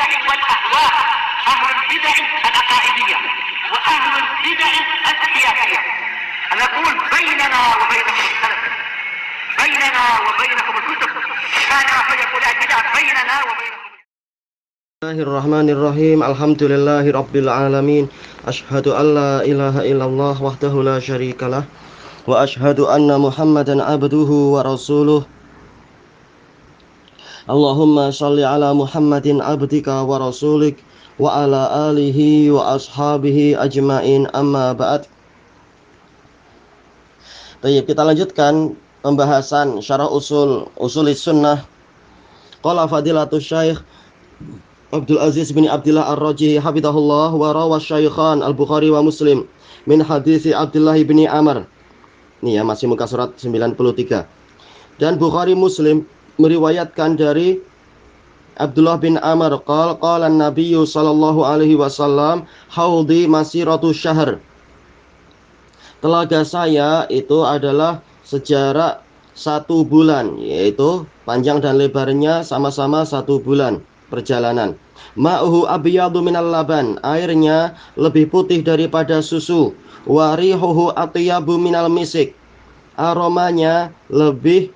البدع والأهواء، أهل البدع العقائدية وأهل البدع السياسية. نقول بيننا وبينكم السلف، بيننا وبينكم الكتب، كان فيقول البدع بيننا وبينكم. Bismillahirrahmanirrahim. Alhamdulillahi rabbil alamin. Asyhadu an la ilaha illallah wahdahu la syarikalah wa asyhadu anna Muhammadan abduhu wa rasuluh. Allahumma shalli ala Muhammadin abdika wa rasulik wa ala alihi wa ashabihi ajmain, amma ba'd. Baik, kita lanjutkan pembahasan syarah usulis sunnah. Qala fadilatus syekh Abdul Aziz bin Abdullah Ar-Rajihi hafidhahullah wa rawa syaikhan Al-Bukhari wa Muslim min hadisi Abdullah bin Amr. Ini ya, masih muka surat 93. Dan Bukhari Muslim meriwayatkan dari Abdullah bin Amr qala an-nabiy sallallahu alaihi wasallam haudi masiratu syahr. Telaga saya itu adalah sejarak 1 bulan, yaitu panjang dan lebarnya sama-sama 1 bulan perjalanan. Ma'uhu abyadu minal laban, airnya lebih putih daripada susu. Warihuhu atyabu minal misik, aromanya lebih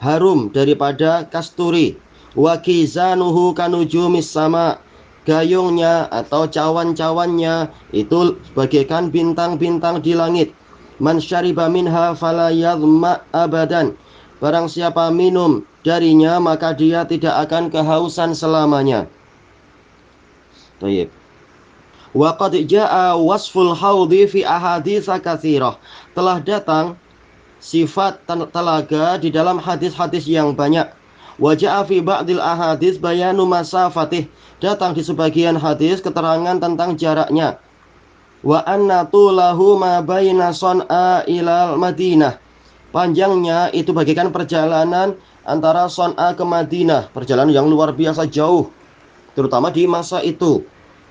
harum daripada kasturi. Wa kizanuhu kanujumis sama, gayungnya atau cawan-cawannya itu bagaikan bintang-bintang di langit. Man syariba minha fala yadhma abadan, barang siapa minum darinya maka dia tidak akan kehausan selamanya. Baik. Wa qad jaa wasful haudi fi ahadits katsirah. Telah datang sifat telaga di dalam hadis-hadis yang banyak. Wa jaa fi ba'dil ahadits bayanu masafatih. Datang di sebagian hadis keterangan tentang jaraknya. Wa anna tulahu ma baina Son'a ilal Madinah. Panjangnya itu bagaikan perjalanan antara Son'a ke Madinah, perjalanan yang luar biasa jauh, terutama di masa itu,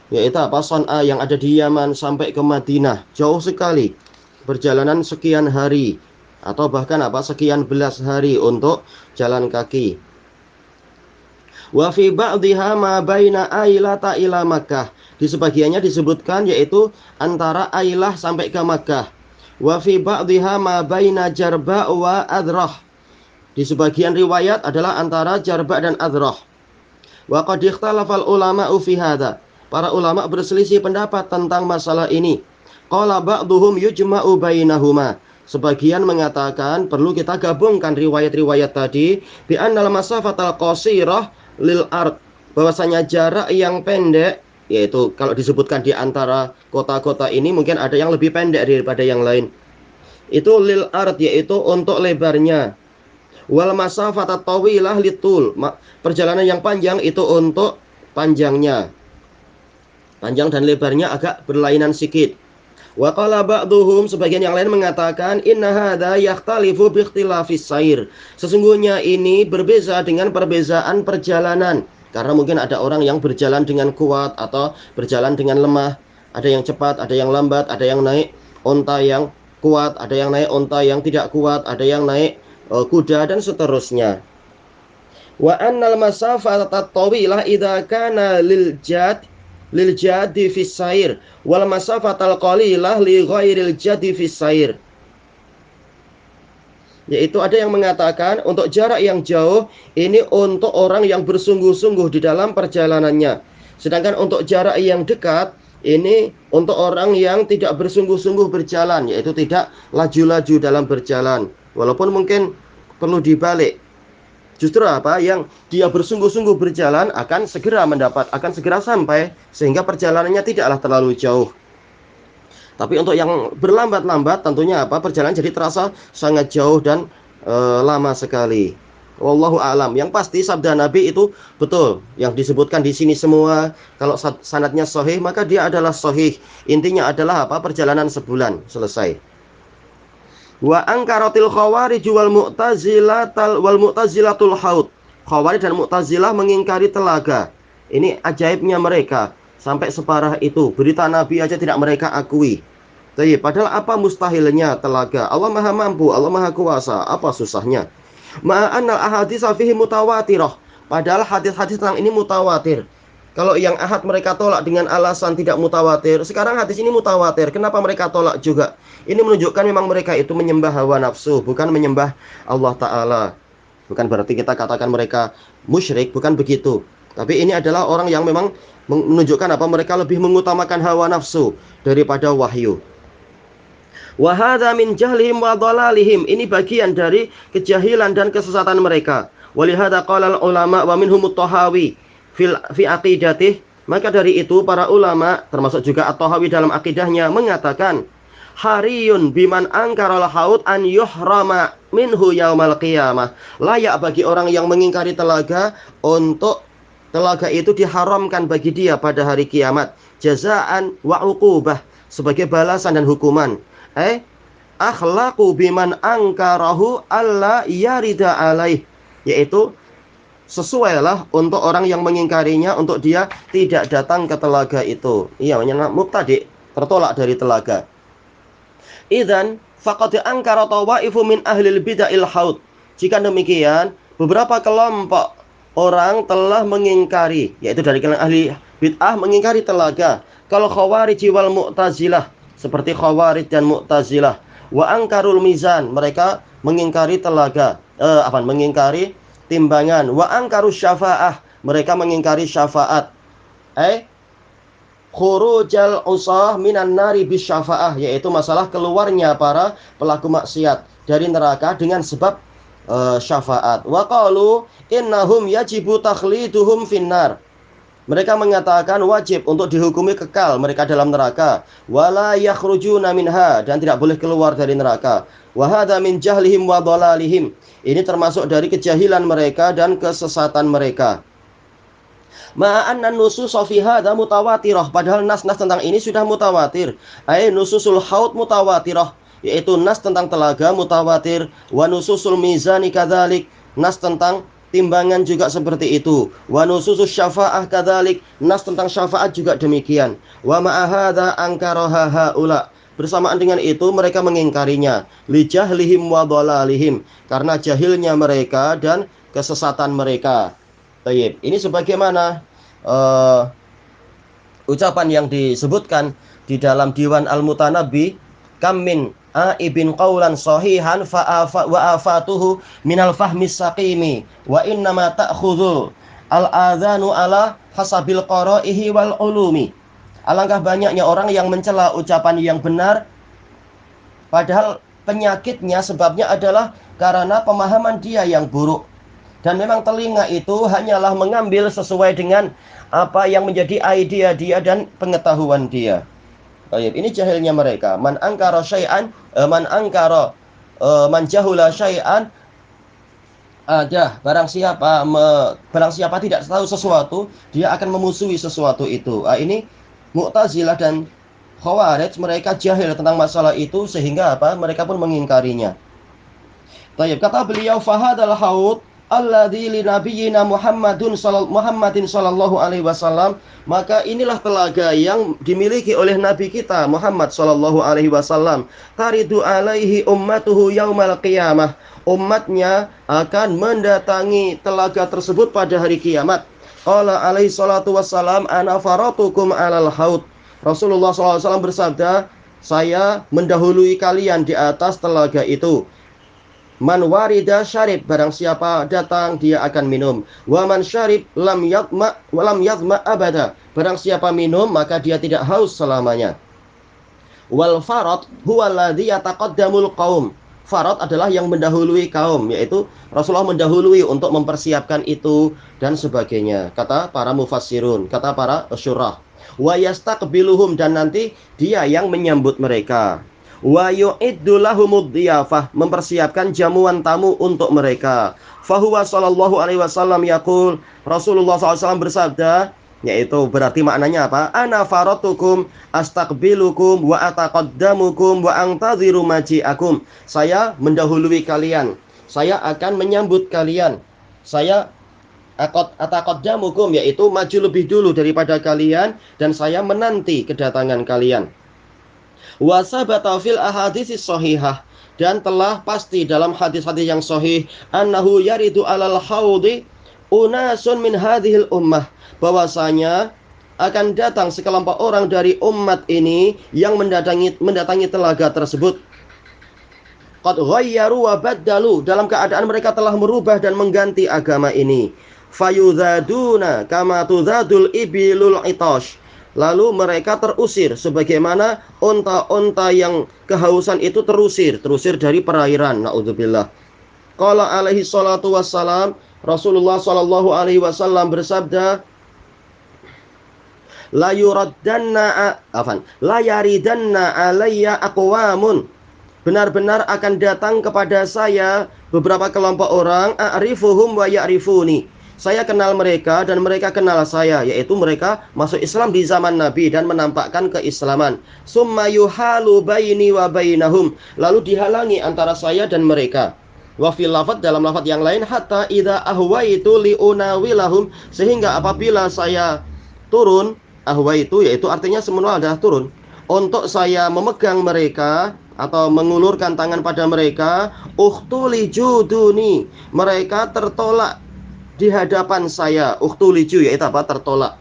yaitu Son'a yang ada di Yaman sampai ke Madinah, jauh sekali, perjalanan sekian hari atau bahkan sekian belas hari untuk jalan kaki. Wa fi ba'dihha ma baina Ailata ila Makkah. Di sebagiannya disebutkan yaitu antara Ailah sampai ke Makkah. Wa fi ba'dihha ma baina Jarba wa Adrah. Di sebagian riwayat adalah antara Jarba dan Adrah. Wa qad ikhtalafal ulama'u fi hadza. Para ulama berselisih pendapat tentang masalah ini. Qala ba'duhum yujma'u bainahuma. Sebagian mengatakan perlu kita gabungkan riwayat-riwayat tadi bi annal masafatal qasirah lil ard, bahwasanya jarak yang pendek, yaitu kalau disebutkan di antara kota-kota ini mungkin ada yang lebih pendek daripada yang lain. Itu lil ard, yaitu untuk lebarnya. Wal masafatat tawilah litul, perjalanan yang panjang itu untuk panjangnya. Panjang dan lebarnya agak berlainan sedikit. Wa qala ba'duhum, sebagian yang lain mengatakan inna hadza yakhtalifu bi ikhtilafis sair. Sesungguhnya ini berbeza dengan perbezaan perjalanan. Karena mungkin ada orang yang berjalan dengan kuat atau berjalan dengan lemah. Ada yang cepat, ada yang lambat, ada yang naik onta yang kuat, ada yang naik onta yang tidak kuat, ada yang naik kuda dan seterusnya. Wa annal masafatat tawilah idza kana lil jadi fis sair wal masafatal qalilah li ghairil jadi fis sair. Yaitu ada yang mengatakan untuk jarak yang jauh ini untuk orang yang bersungguh-sungguh di dalam perjalanannya. Sedangkan untuk jarak yang dekat ini untuk orang yang tidak bersungguh-sungguh berjalan, yaitu tidak laju-laju dalam berjalan. Walaupun mungkin perlu dibalik. Justru yang dia bersungguh-sungguh berjalan akan segera sampai, sehingga perjalanannya tidaklah terlalu jauh. Tapi untuk yang berlambat-lambat tentunya perjalanan jadi terasa sangat jauh dan lama sekali. Wallahu a'lam. Yang pasti sabda Nabi itu betul. Yang disebutkan di sini semua, kalau sanadnya sahih maka dia adalah sahih. Intinya adalah perjalanan sebulan selesai. Wa angkaratil khawarij wal mu'tazilatul haud. Khawarij dan Mu'tazilah mengingkari telaga. Ini ajaibnya mereka, sampai separah itu. Berita Nabi aja tidak mereka akui. Tapi padahal apa mustahilnya telaga? Allah Maha mampu, Allah Maha kuasa. Apa susahnya? Ma'anal ahadits fihi mutawatirah. Padahal hadis-hadis tentang ini mutawatir. Kalau yang ahad mereka tolak dengan alasan tidak mutawatir. Sekarang hadis ini mutawatir. Kenapa mereka tolak juga? Ini menunjukkan memang mereka itu menyembah hawa nafsu, bukan menyembah Allah Ta'ala. Bukan berarti kita katakan mereka musyrik, bukan begitu. Tapi ini adalah orang yang memang menunjukkan apa, mereka lebih mengutamakan hawa nafsu daripada wahyu. Wa hadza min jahlihim wa dhalalihim. Ini bagian dari kejahilan dan kesesatan mereka. Walihada qala ulama wa minhum at-Tahawi fi aqidatih. Maka dari itu para ulama termasuk juga At-Tahawi dalam akidahnya mengatakan hariyun biman angkaral haud an yuhrama minhu yaumal qiyamah. Layak bagi orang yang mengingkari telaga untuk telaga itu diharamkan bagi dia pada hari kiamat, jazaan wa uqubah, sebagai balasan dan hukuman. Akhlaqu biman angkarahu alla yarida alaih, yaitu sesuailah untuk orang yang mengingkarinya untuk dia tidak datang ke telaga itu. Iya, mubtadi, tertolak dari telaga. Idzan faqad ankara tawaifu min ahlil bid'il haud. Jika demikian, beberapa kelompok orang telah mengingkari, yaitu dari kalangan ahli bid'ah mengingkari telaga. Kalau Khawarij wal Mu'tazilah, seperti Khawarij dan Mu'tazilah. Wa angkarul mizan, mereka mengingkari telaga, mengingkari timbangan. Wa angkarus syafa'ah, mereka mengingkari syafaat. Khurujal usah minan nari bis syafa'ah, yaitu masalah keluarnya para pelaku maksiat dari neraka dengan sebab syafaat. Wa qalu innahum yajibu takhliduhum finnar, mereka mengatakan wajib untuk dihukumi kekal mereka dalam neraka. Wala yakhrujuna minha, dan tidak boleh keluar dari neraka. Wa hadza min jahlihim wa dhalalihim, ini termasuk dari kejahilan mereka dan kesesatan mereka. Ma'anna nusus fi hadza mutawatirah, padahal nas-nas tentang ini sudah mutawatir. Nususul haud mutawatirah, yaitu nas tentang telaga mutawatir. Wa nususul mizani kadzalik, nas tentang timbangan juga seperti itu. Wa nususus syafa'ah kadzalik, nas tentang syafaat juga demikian. Wa ma'a hadza ankaraha haula, bersamaan dengan itu mereka mengingkarinya. Li jahlihim wa dhalalihim, karena jahilnya mereka dan kesesatan mereka. Baik, ini sebagaimana ucapan yang disebutkan di dalam Diwan Al-Mutanabbi, kam min aibin qawlan sahihan wa afatuhu minal fahmis saqimi wa innama ta'khudhu al-adhanu ala hasabil qaraihi wal ulumi. Alangkah banyaknya orang yang mencela ucapan yang benar, padahal penyakitnya sebabnya adalah karena pemahaman dia yang buruk. Dan memang telinga itu hanyalah mengambil sesuai dengan apa yang menjadi idea dia dan pengetahuan dia. Baik, ini jahilnya mereka. Man angkara syai'an, man jahula syai'an, barang siapa tidak tahu sesuatu, dia akan memusuhi sesuatu itu. Ini Mu'tazilah dan Khawarij, mereka jahil tentang masalah itu sehingga mereka pun mengingkarinya. Baik, kata beliau, fahadal haud alladzi li nabiyyina Muhammadin sallallahu alaihi wasallam, maka inilah telaga yang dimiliki oleh nabi kita Muhammad sallallahu alaihi wasallam. Taridu alaihi ummatuhu yaumal qiyamah, umatnya akan mendatangi telaga tersebut pada hari kiamat. Qala alaihi salatu wassalam ana faratukum alal haud, Rasulullah SAW bersabda, saya mendahului kalian di atas telaga itu. Man warida syarib, barang siapa datang dia akan minum. Wa man syarib lam yadma abada, barang siapa minum maka dia tidak haus selamanya. Wal farad huwa alladhi yataqaddamul qaum, farad adalah yang mendahului kaum, yaitu Rasulullah mendahului untuk mempersiapkan itu dan sebagainya, kata para mufassirun, kata para syurah. Wa yastaqbiluhum, dan nanti dia yang menyambut mereka. Wa yu'iddu lahumud diyafah, mempersiapkan jamuan tamu untuk mereka. Fahuwa sallallahu alaihi wasallam yaqul, Rasulullah SAW bersabda, yaitu berarti maknanya apa? Ana faratukum astaqbilukum wa ataqaddamukum wa antadhiru maji'akum, saya mendahului kalian, saya akan menyambut kalian, saya ataqaddamukum, yaitu maju lebih dulu daripada kalian, dan saya menanti kedatangan kalian. Wa sabata fil ahaditsis shahihah, dan telah pasti dalam hadis-hadis yang sahih, annahu yaridu alal haudi unasun min hadhil ummah, bahwasanya akan datang sekelompok orang dari umat ini yang mendatangi telaga tersebut. Qad ghayyaru wa baddalu, dalam keadaan mereka telah merubah dan mengganti agama ini. Fayudaduna kama tudadul ibilul itash, lalu mereka terusir sebagaimana unta-unta yang kehausan itu terusir dari perairan. Naudzubillah. Qala alaihi salatu wassalam, Rasulullah sallallahu alaihi wasallam bersabda, la yaridanna alayya aqwamun, benar-benar akan datang kepada saya beberapa kelompok orang, a'rifuhum wa ya'rifuni, saya kenal mereka dan mereka kenal saya, yaitu mereka masuk Islam di zaman Nabi dan menampakkan keislaman. Summa yuhalu baini wa bainahum, lalu dihalangi antara saya dan mereka. Wa fil lafadz, dalam lafadz yang lain, hatta idza ahwaitu liunawilahum, sehingga apabila saya turun, ahwaitu yaitu artinya semula adalah turun, untuk saya memegang mereka atau mengulurkan tangan pada mereka, ukhtuli juduni, mereka tertolak di hadapan saya. Ukhtuliju yaitu apa? Tertolak.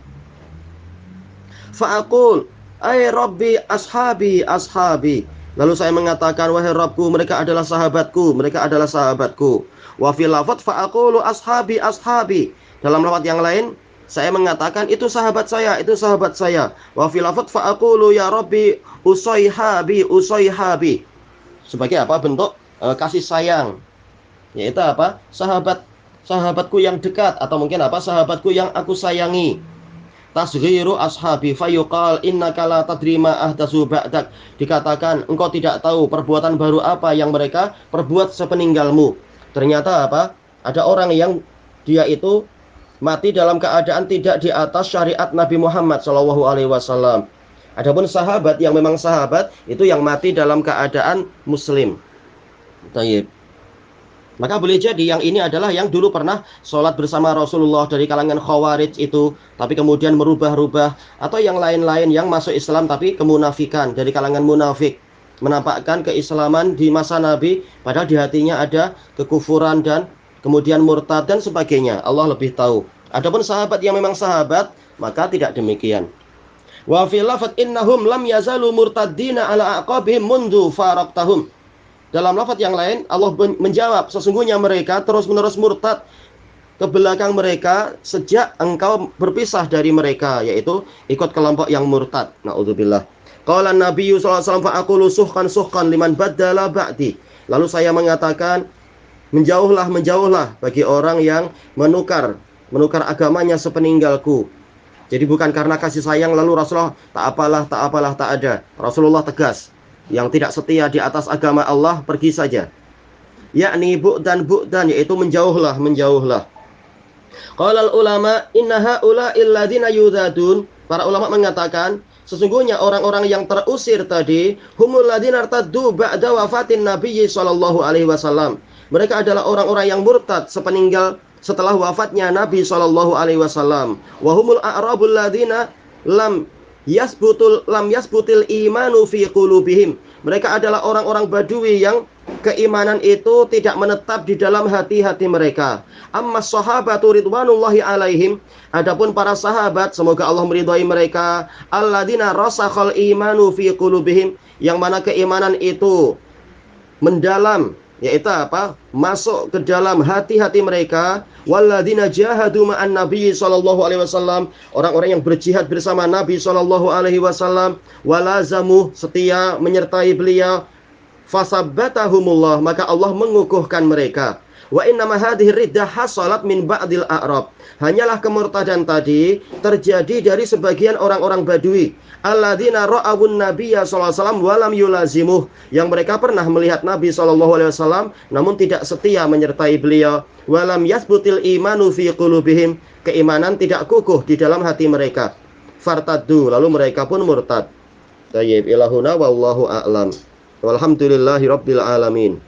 Fa'aqul ay rabbi ashabi ashabi, lalu saya mengatakan, wahai Rabbku, mereka adalah sahabatku, mereka adalah sahabatku. Wa fil lafadz fa'aqulu ashabi ashabi, dalam lafadz yang lain saya mengatakan, itu sahabat saya, itu sahabat saya. Wa fil lafadz fa'aqulu ya rabbi usayhabi usayhabi, sebagai apa? Bentuk kasih sayang, yaitu apa? Sahabatku yang dekat, atau mungkin apa? Sahabatku yang aku sayangi. Tasghiru ashabi fayuqal innaka la tadri ma ahdatsu ba'dak, dikatakan engkau tidak tahu perbuatan baru apa yang mereka perbuat sepeninggalmu. Ternyata apa? Ada orang yang dia itu mati dalam keadaan tidak di atas syariat Nabi Muhammad SAW. Adapun sahabat yang memang sahabat itu yang mati dalam keadaan muslim. Tayyib. Maka boleh jadi yang ini adalah yang dulu pernah sholat bersama Rasulullah dari kalangan Khawarij itu, tapi kemudian merubah-rubah, atau yang lain-lain yang masuk Islam tapi kemunafikan, dari kalangan munafik, menampakkan keislaman di masa Nabi, padahal di hatinya ada kekufuran dan kemudian murtad dan sebagainya. Allah lebih tahu. Adapun sahabat yang memang sahabat, maka tidak demikian. Wa fil lafadz innahum lam yazalu murtaddina ala aqabihim mundu faraqtahum, dalam lafadz yang lain Allah menjawab, sesungguhnya mereka terus-menerus murtad ke belakang mereka sejak engkau berpisah dari mereka, yaitu ikut kelompok yang murtad. Naudzubillah. Qala Nabi sallallahu alaihi wasallam fa'aqulu suhkan liman baddala ba'di, lalu saya mengatakan, menjauhlah bagi orang yang menukar agamanya sepeninggalku. Jadi bukan karena kasih sayang lalu Rasulullah tak apalah tak ada. Rasulullah tegas, yang tidak setia di atas agama Allah pergi saja. Yakni bu'dan, yaitu menjauhlah. Qala ulama inna haula'il ladzina yudadun, para ulama mengatakan sesungguhnya orang-orang yang terusir tadi humul ladzina irtaddu ba'da wafatin Nabi sallallahu alaihi wasallam, mereka adalah orang-orang yang murtad setelah wafatnya Nabi sallallahu alaihi wasallam. Wa humul a'rabul ladzina lam yasbutil imanu fi qulubihim, mereka adalah orang-orang Badui yang keimanan itu tidak menetap di dalam hati-hati mereka. Amma sahabatu ridwanullahi alaihim, adapun para sahabat semoga Allah meridhai mereka, alladzina rasakhal imanu fi qulubihim, yang mana keimanan itu mendalam, yaitu apa? Masuk ke dalam hati-hati mereka. Walladzina jahadu ma'an Nabi sallallahu alaihi wasallam, orang-orang yang berjihad bersama Nabi sallallahu alaihi wasallam, walazamu, setia menyertai beliau, fasabbatahumullah, maka Allah mengukuhkan mereka. Wa innama hadhihi riddah hasalat min ba'dil a'rab, hanyalah kemurtadan tadi terjadi dari sebagian orang-orang Badui, alladzina ra'awun nabiyya sallallahu alaihi wasallam wa lam yulazimuh, yang mereka pernah melihat Nabi sallallahu alaihi wasallam namun tidak setia menyertai beliau. Wa lam yathbutil imanu fi qulubihim, keimanan tidak kukuh di dalam hati mereka. Fartaddu, lalu mereka pun murtad. Tayyib, ilahuna wallahu a'lam. Walhamdulillahi rabbil alamin.